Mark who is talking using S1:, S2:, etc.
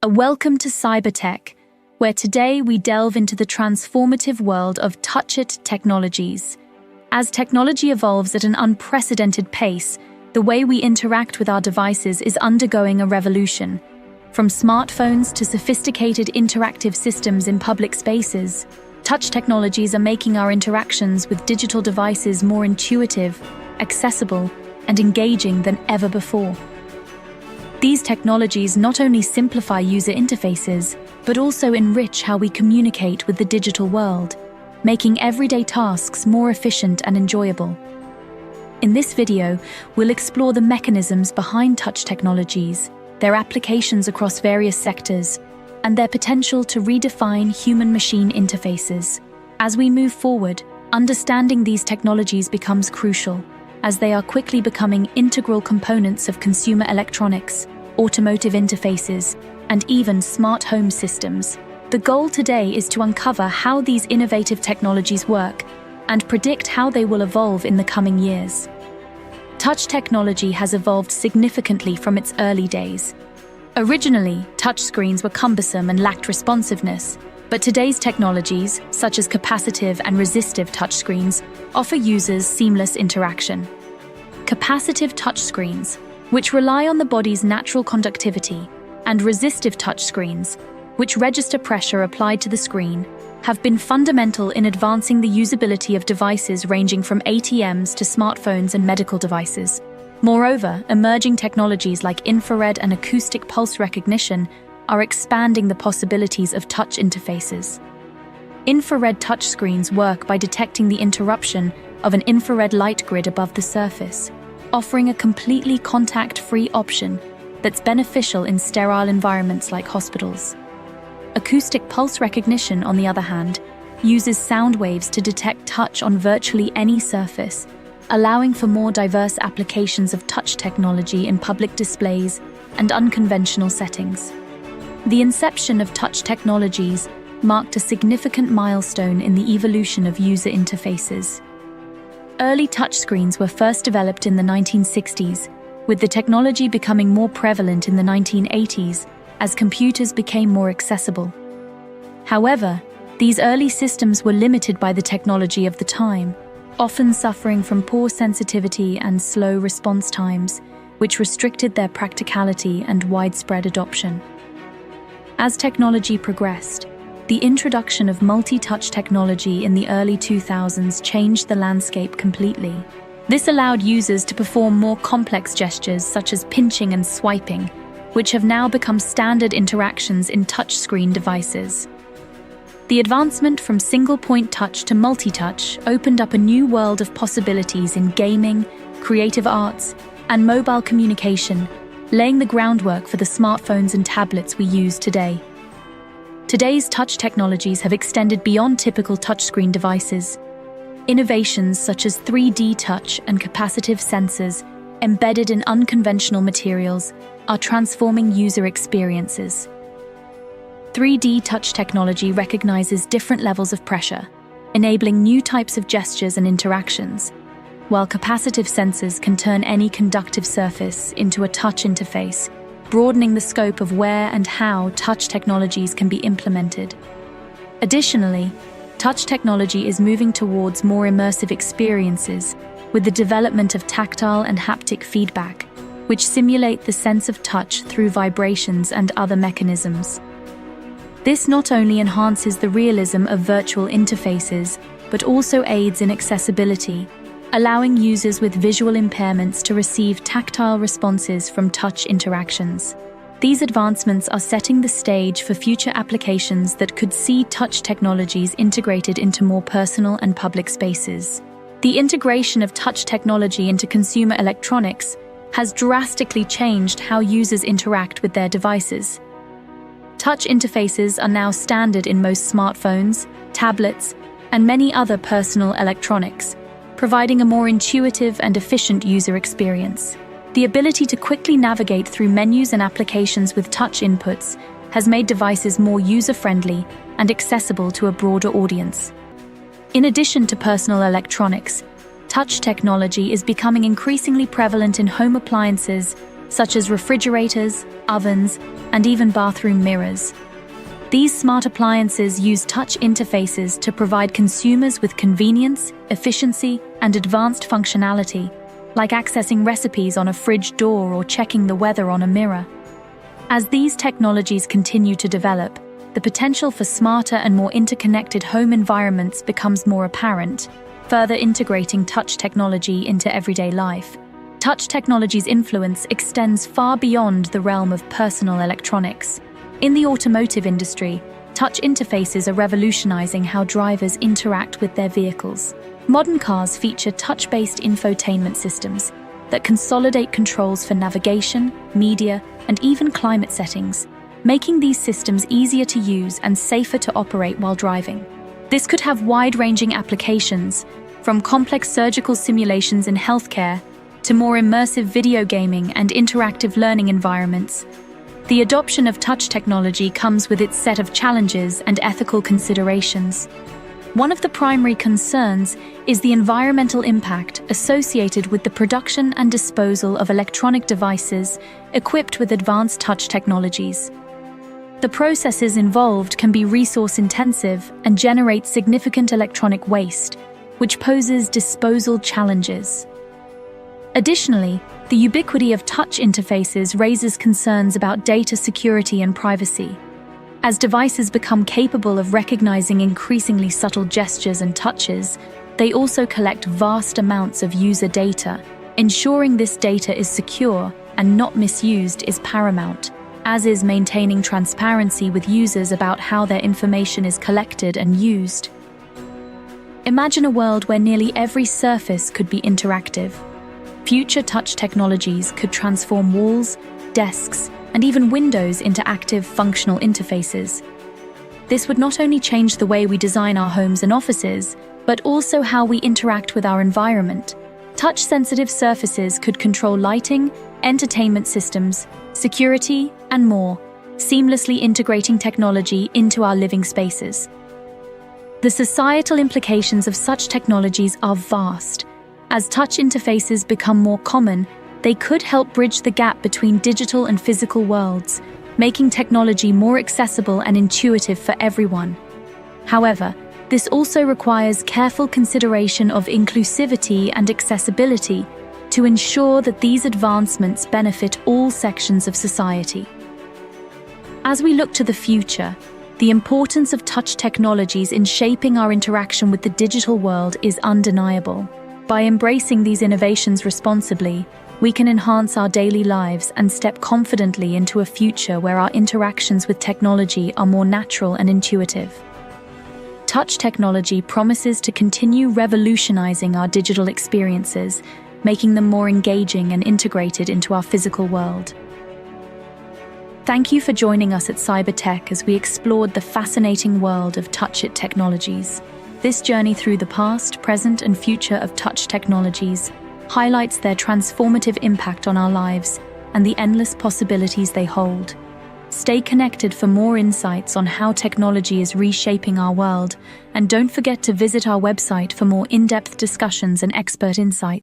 S1: A welcome to cybertech, where today we delve into the transformative world of Touchit technologies. As technology evolves at an unprecedented pace, the way we interact with our devices is undergoing a revolution. From smartphones to sophisticated interactive systems in public spaces, touch technologies are making our interactions with digital devices more intuitive, accessible, and engaging than ever before. These technologies not only simplify user interfaces, but also enrich how we communicate with the digital world, making everyday tasks more efficient and enjoyable. In this video, we'll explore the mechanisms behind touch technologies, their applications across various sectors, and their potential to redefine human-machine interfaces. As we move forward, understanding these technologies becomes crucial, as they are quickly becoming integral components of consumer electronics, automotive interfaces, and even smart home systems. The goal today is to uncover how these innovative technologies work and predict how they will evolve in the coming years. Touch technology has evolved significantly from its early days. Originally, touchscreens were cumbersome and lacked responsiveness, but today's technologies, such as capacitive and resistive touchscreens, offer users seamless interaction. Capacitive touchscreens, which rely on the body's natural conductivity, and resistive touchscreens, which register pressure applied to the screen, have been fundamental in advancing the usability of devices ranging from ATMs to smartphones and medical devices. Moreover, emerging technologies like infrared and acoustic pulse recognition are expanding the possibilities of touch interfaces. Infrared touchscreens work by detecting the interruption of an infrared light grid above the surface, offering a completely contact-free option that's beneficial in sterile environments like hospitals. Acoustic pulse recognition, on the other hand, uses sound waves to detect touch on virtually any surface, allowing for more diverse applications of touch technology in public displays and unconventional settings. The inception of touch technologies marked a significant milestone in the evolution of user interfaces. Early touchscreens were first developed in the 1960s, with the technology becoming more prevalent in the 1980s as computers became more accessible. However, these early systems were limited by the technology of the time, often suffering from poor sensitivity and slow response times, which restricted their practicality and widespread adoption. As technology progressed, the introduction of multi-touch technology in the early 2000s changed the landscape completely. This allowed users to perform more complex gestures such as pinching and swiping, which have now become standard interactions in touchscreen devices. The advancement from single-point touch to multi-touch opened up a new world of possibilities in gaming, creative arts, and mobile communication, laying the groundwork for the smartphones and tablets we use today. Today's touch technologies have extended beyond typical touchscreen devices. Innovations such as 3D touch and capacitive sensors embedded in unconventional materials are transforming user experiences. 3D touch technology recognizes different levels of pressure, enabling new types of gestures and interactions, while capacitive sensors can turn any conductive surface into a touch interface, broadening the scope of where and how touch technologies can be implemented. Additionally, touch technology is moving towards more immersive experiences with the development of tactile and haptic feedback, which simulate the sense of touch through vibrations and other mechanisms. This not only enhances the realism of virtual interfaces, but also aids in accessibility, allowing users with visual impairments to receive tactile responses from touch interactions. These advancements are setting the stage for future applications that could see touch technologies integrated into more personal and public spaces. The integration of touch technology into consumer electronics has drastically changed how users interact with their devices. Touch interfaces are now standard in most smartphones, tablets, and many other personal electronics, providing a more intuitive and efficient user experience. The ability to quickly navigate through menus and applications with touch inputs has made devices more user-friendly and accessible to a broader audience. In addition to personal electronics, touch technology is becoming increasingly prevalent in home appliances such as refrigerators, ovens, and even bathroom mirrors. These smart appliances use touch interfaces to provide consumers with convenience, efficiency, and advanced functionality, like accessing recipes on a fridge door or checking the weather on a mirror. As these technologies continue to develop, the potential for smarter and more interconnected home environments becomes more apparent, further integrating touch technology into everyday life. Touch technology's influence extends far beyond the realm of personal electronics. In the automotive industry, touch interfaces are revolutionizing how drivers interact with their vehicles. Modern cars feature touch-based infotainment systems that consolidate controls for navigation, media, and even climate settings, making these systems easier to use and safer to operate while driving. This could have wide-ranging applications, from complex surgical simulations in healthcare to more immersive video gaming and interactive learning environments. The adoption of touch technology comes with its set of challenges and ethical considerations. One of the primary concerns is the environmental impact associated with the production and disposal of electronic devices equipped with advanced touch technologies. The processes involved can be resource-intensive and generate significant electronic waste, which poses disposal challenges. Additionally, the ubiquity of touch interfaces raises concerns about data security and privacy. As devices become capable of recognizing increasingly subtle gestures and touches, they also collect vast amounts of user data. Ensuring this data is secure and not misused is paramount, as is maintaining transparency with users about how their information is collected and used. Imagine a world where nearly every surface could be interactive. Future touch technologies could transform walls, desks, and even windows into active, functional interfaces. This would not only change the way we design our homes and offices, but also how we interact with our environment. Touch-sensitive surfaces could control lighting, entertainment systems, security, and more, seamlessly integrating technology into our living spaces. The societal implications of such technologies are vast. As touch interfaces become more common, they could help bridge the gap between digital and physical worlds, making technology more accessible and intuitive for everyone. However, this also requires careful consideration of inclusivity and accessibility to ensure that these advancements benefit all sections of society. As we look to the future, the importance of touch technologies in shaping our interaction with the digital world is undeniable. By embracing these innovations responsibly, we can enhance our daily lives and step confidently into a future where our interactions with technology are more natural and intuitive. Touch technology promises to continue revolutionizing our digital experiences, making them more engaging and integrated into our physical world. Thank you for joining us at Cybertech as we explored the fascinating world of Touchit technologies. This journey through the past, present, and future of touch technologies highlights their transformative impact on our lives and the endless possibilities they hold. Stay connected for more insights on how technology is reshaping our world, and don't forget to visit our website for more in-depth discussions and expert insights.